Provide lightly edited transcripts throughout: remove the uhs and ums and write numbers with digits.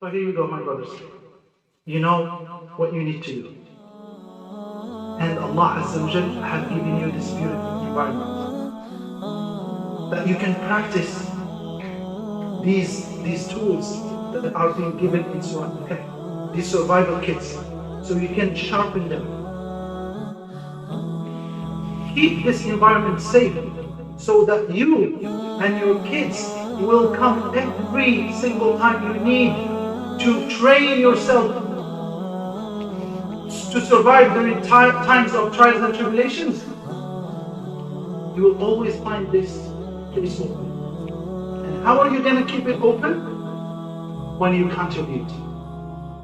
So here you go, my brothers. You know what you need to do. And Allah Azza wa Jal have given you this beautiful environment that you can practice these tools that are being given in Surah, okay? These survival kits, so you can sharpen them. Keep this environment safe so that you and your kids will come every single time you need to train yourself to survive during times of trials and tribulations. You will always find this place open. And how are you going to keep it open? When you contribute.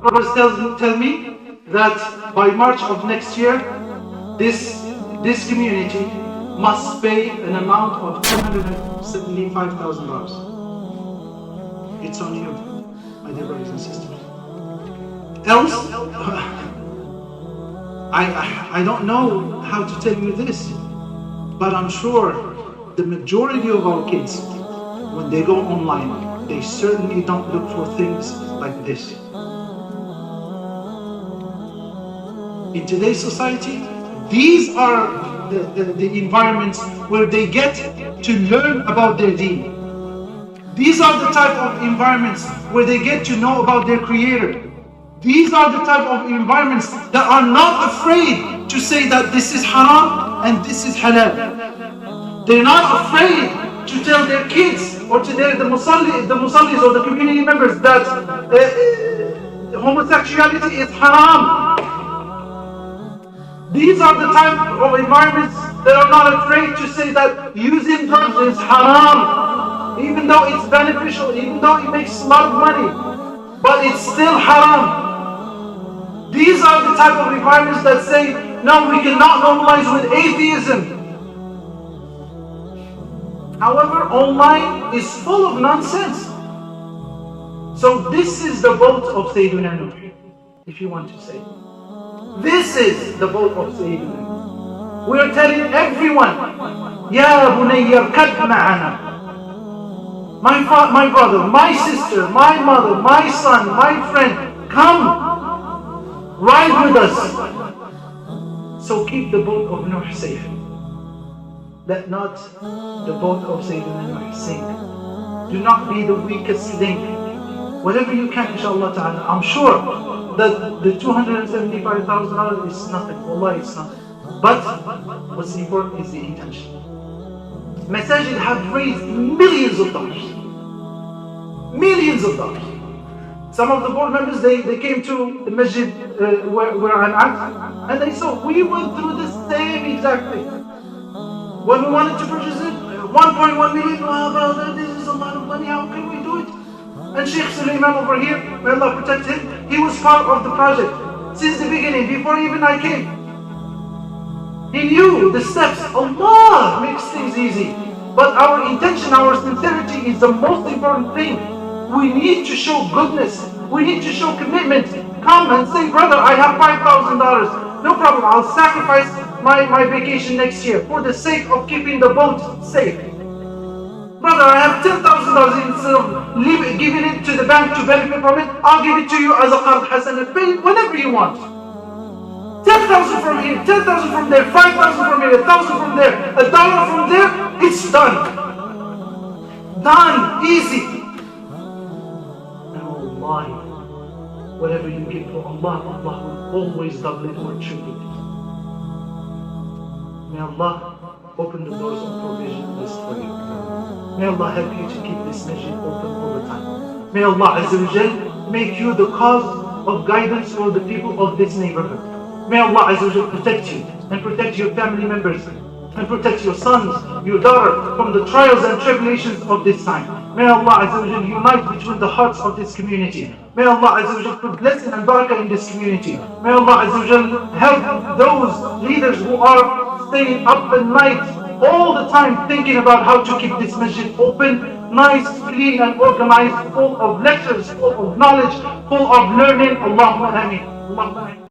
Brothers tell me that by March of next year, this community must pay an amount of $275,000. It's on you, my dear brothers and sisters. Else, I don't know how to tell you this, but I'm sure the majority of our kids, when they go online, they certainly don't look for things like this. In today's society, these are the environments where they get to learn about their deen. These are the type of environments where they get to know about their Creator. These are the type of environments that are not afraid to say that this is haram and this is halal. They're not afraid to tell their kids or to the musallis or the community members that homosexuality is haram. These are the type of environments that are not afraid to say that using drugs is haram, even though it's beneficial, even though it makes a lot of money, but it's still haram. These are the type of environments that say, no, we cannot normalize with atheism. However, online is full of nonsense. So this is the boat of Sayyidina Nuh, if you want to say. This is the boat of Sayyidina Nuh. We are telling everyone, Ya bunayya irkab ma'ana. My brother, my sister, my mother, my son, my friend, come, ride with us. So keep the boat of Nuh safe. Let not the boat of Sayyidina Nuh sink. Do not be the weakest link. Whatever you can, inshallah ta'ala. I'm sure that the $275,000 is nothing. Wallah, it's nothing. But what's important is the intention. Masjid have raised millions of dollars. Millions of dollars. Some of the board members, they came to the masjid where I'm at, and they saw we went through the same exact thing. When we wanted to purchase it, 1.1 million, wow, brother, this is a lot of money, how can we do it? And Sheikh Sulaiman over here, may Allah protect him, he was part of the project since the beginning, before even I came. He knew the steps. Allah makes things easy. But our intention, our sincerity is the most important thing. We need to show goodness. We need to show commitment. Come and say, brother, I have $5,000. No problem, I'll sacrifice my vacation next year for the sake of keeping the boat safe. Brother, I have $10,000 instead of giving it to the bank to benefit from it. I'll give it to you as a qard hasan and pay whenever you want. 10,000 from here, 10,000 from there, 5,000 from here, 1,000 from there, $1 from there, it's done. Done, easy. And wallahi, whatever you give for Allah, Allah will always double it or triple it. May Allah open the doors of provision list for you. May Allah help you to keep this masjid open all the time. May Allah Azza wa Jal make you the cause of guidance for the people of this neighborhood. May Allah Azza wa Jal protect you and protect your family members and protect your sons, your daughter from the trials and tribulations of this time. May Allah Azza wa Jal unite between the hearts of this community. May Allah Azza wa Jal put blessing and barakah in this community. May Allah Azza wa Jal help those leaders who are staying up at night all the time thinking about how to keep this masjid open, nice, clean and organized, full of lectures, full of knowledge, full of learning. Allahumma ameen. Allahumma ameen.